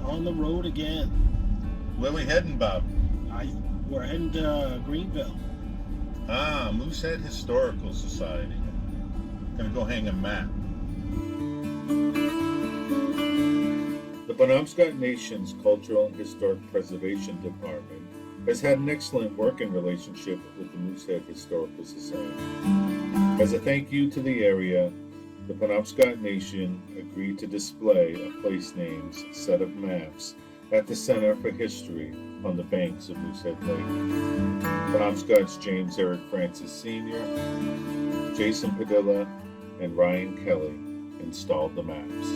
on the road again. Where we heading, Bob? We're heading to Greenville. Moosehead Historical Society. Gonna go hang a map. The Penobscot Nation's Cultural and Historic Preservation Department has had an excellent working relationship with the Moosehead Historical Society. As a thank you to the area, the Penobscot Nation agreed to display a place names set of maps at the Center for History on the banks of Moosehead Lake. Penobscot's James Eric Francis Sr., Jason Padilla, and Ryan Kelly installed the maps.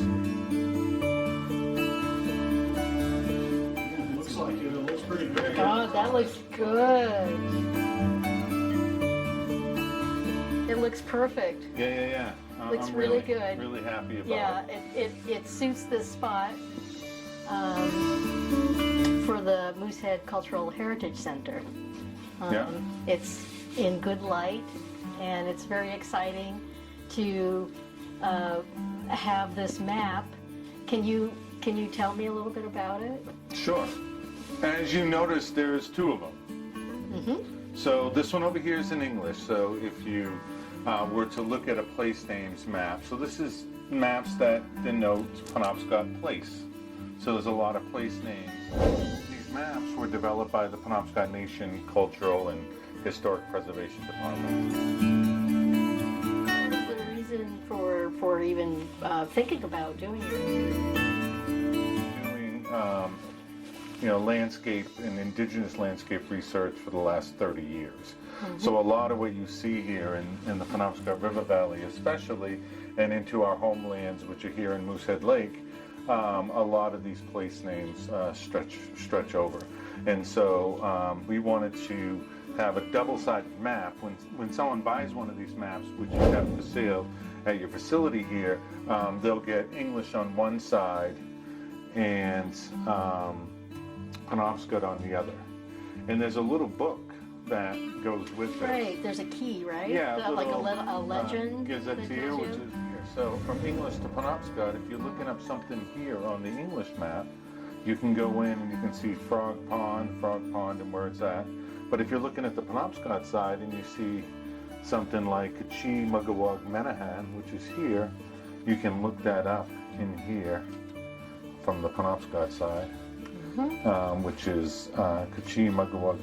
It looks like it. It looks pretty big. Oh, that looks good. It looks perfect. Yeah. Looks I'm really good. Really happy about Yeah, it suits this spot for the Moosehead Cultural Heritage Center. It's in good light, and it's very exciting to have this map. Can you tell me a little bit about it? Sure. As you notice, there's two of them. So this one over here is in English. So if you were to look at a place names map, so this is maps that denote Penobscot Place. So there's a lot of place names. These maps were developed by the Penobscot Nation Cultural and Historic Preservation Department. What was the reason for even thinking about doing this? Doing landscape and indigenous landscape research for the last 30 years. So a lot of what you see here in the Penobscot River Valley especially, and into our homelands which are here in Moosehead Lake, a lot of these place names stretch over. And so we wanted to have a double-sided map. When someone buys one of these maps, which you have for sale at your facility here, they'll get English on one side and Penobscot on the other. And there's a little book that goes with this. Right, there's a key, right? Yeah, like a legend. Gazetteer, which is here. So from English to Penobscot, if you're looking up something here on the English map, you can go in and you can see Frog Pond, and where it's at. But if you're looking at the Penobscot side and you see something like Kətahkinawal, which is here, you can look that up in here from the Penobscot side. Which is Kətahkinawal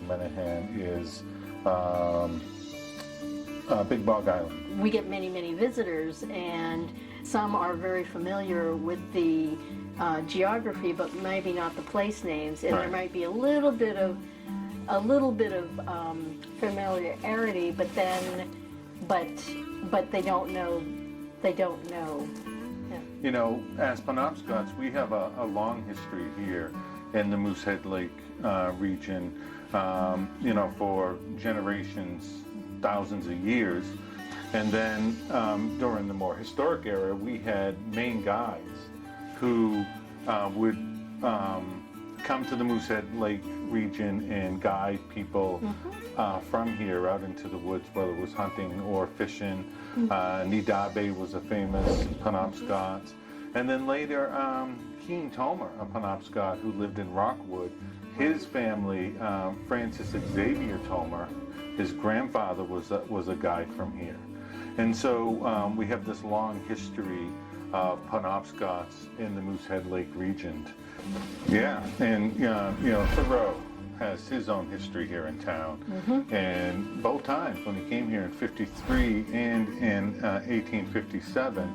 is Big Bog Island. We get many visitors, and some are very familiar with the geography, but maybe not the place names, and there might be a little bit of familiarity, but they don't know. Yeah. As Penobscots, we have a long history here in the Moosehead Lake region, for generations, thousands of years. And then during the more historic era, we had Maine guides who would come to the Moosehead Lake region and guide people from here out into the woods, whether it was hunting or fishing. Nidabe was a famous Penobscot. And then later, Keen Tomer, a Penobscot who lived in Rockwood, his family, Francis Xavier Tomer, his grandfather was a guide from here. And so we have this long history of Penobscots in the Moosehead Lake region. Yeah, and Thoreau has his own history here in town. And both times, when he came here in 53 and in 1857,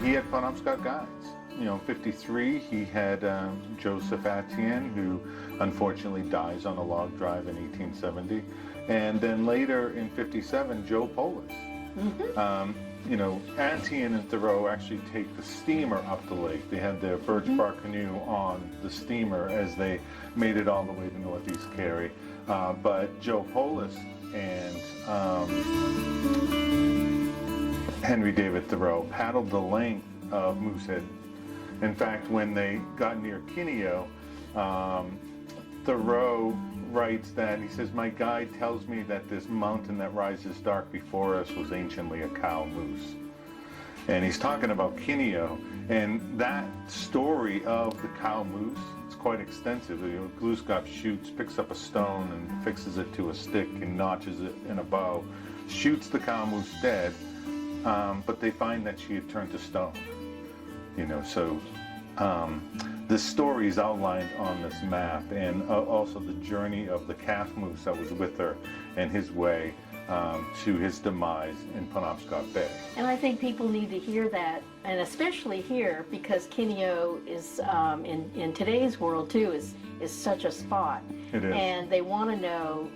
he had Penobscot guides. In 53, he had Joseph Atienne, who unfortunately dies on a log drive in 1870. And then later in 57, Joe Polis. Atienne and Thoreau actually take the steamer up the lake. They had their birch bark canoe on the steamer as they made it all the way to Northeast Cary. But Joe Polis and Henry David Thoreau paddled the length of Moosehead. In fact, when they got near Kineo, Thoreau writes that, he says, "My guide tells me that this mountain that rises dark before us was anciently a cow moose." And he's talking about Kiniyo, and that story of the cow moose, it's quite extensive. You know, Glooskap shoots, picks up a stone and fixes it to a stick and notches it in a bow, shoots the cow moose dead, but they find that she had turned to stone. You know, so this story is outlined on this map, and also the journey of the calf moose that was with her and his way to his demise in Penobscot Bay. And I think people need to hear that, and especially here, because Kiniyo is, in today's world too, is such a spot. It is. And they want to know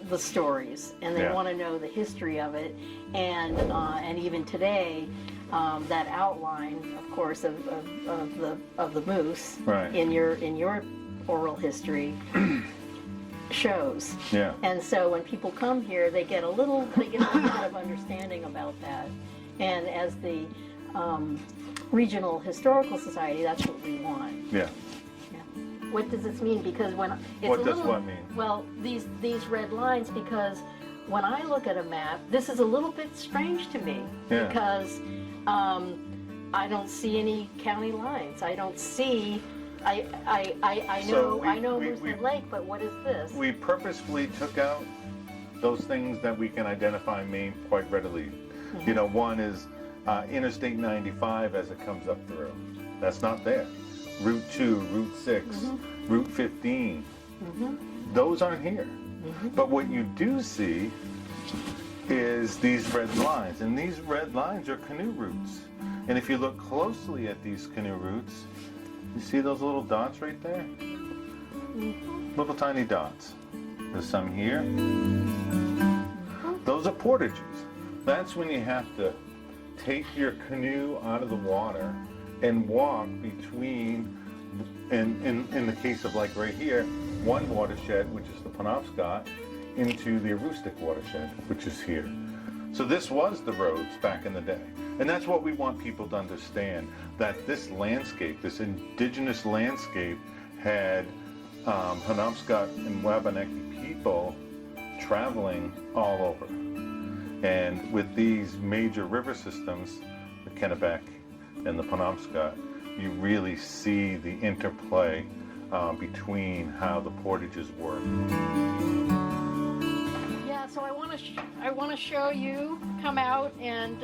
the stories, and they want to know the history of it, and even today, that outline, of course, of the moose in your oral history shows. Yeah. And so when people come here, they get a little bit of understanding about that. And as the Regional Historical Society, that's what we want. Yeah. What does this mean? Because when it's What does what mean? Well, these red lines, because when I look at a map, this is a little bit strange to me, because I don't see any county lines. I don't see. I know Moosehead Lake, but what is this? We purposefully took out those things that we can identify Maine quite readily. You know, one is Interstate 95 as it comes up through. That's not there. Route 2, Route 6, Route 15. Those aren't here. But what you do see is these red lines, and these red lines are canoe routes. And if you look closely at these canoe routes, you see those little dots right there? Little tiny dots. There's some here. Those are portages. That's when you have to take your canoe out of the water and walk between, in the case of like right here, one watershed, which is the Penobscot, into the Aroostook watershed, which is here. So this was the roads back in the day. And that's what we want people to understand, that this landscape, this indigenous landscape, had Penobscot and Wabanaki people traveling all over. And with these major river systems, the Kennebec and the Penobscot, you really see the interplay between how the portages work. Yeah, so I want to show you, come out and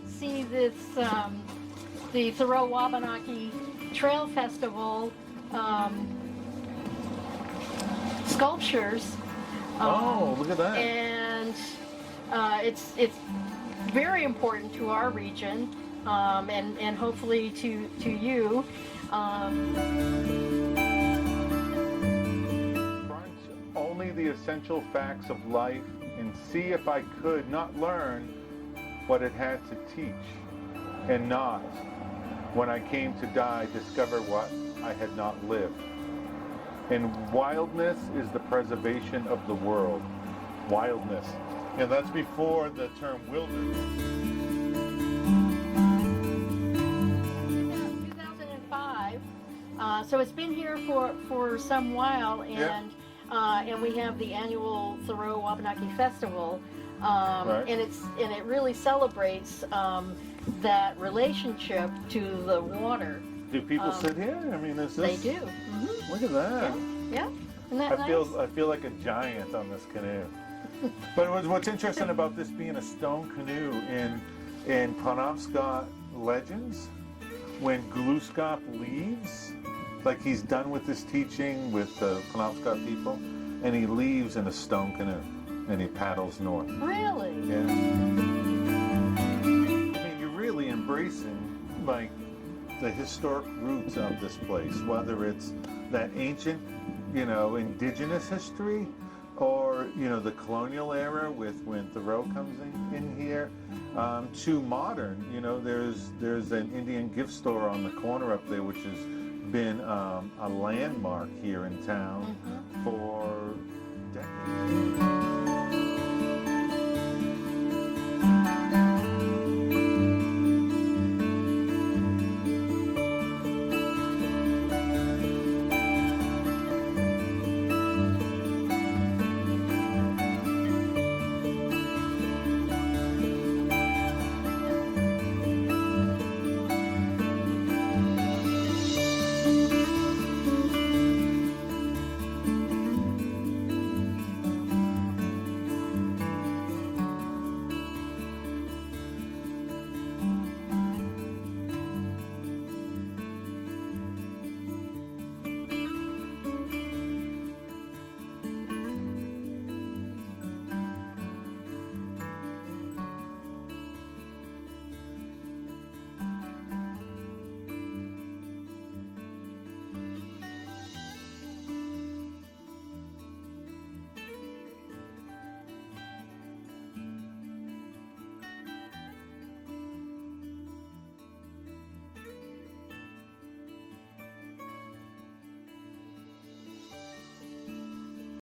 see this, the Thoreau Wabanaki Trail Festival sculptures. Oh, look at that. And it's very important to our region, and hopefully to you. Only the essential facts of life, and see if I could not learn what it had to teach, and not, when I came to die, discover what I had not lived. And wildness is the preservation of the world. Wildness. And that's before the term wilderness. 2005. So it's been here for some while, and we have the annual Thoreau Wabanaki Festival, and it really celebrates that relationship to the water. Do people sit here? I mean, is this? They do. Look at that. Yeah. Isn't that nice? I feel like a giant on this canoe. But what's interesting about this being a stone canoe in Penobscot legends, when Glooskap leaves, like he's done with his teaching with the Penobscot people, and he leaves in a stone canoe, and he paddles north. Really? Yeah. I mean, you're really embracing, like, the historic roots of this place, whether it's that ancient, indigenous history, or, the colonial era with when Thoreau comes in here, to modern. There's an Indian gift store on the corner up there, which has been a landmark here in town for decades.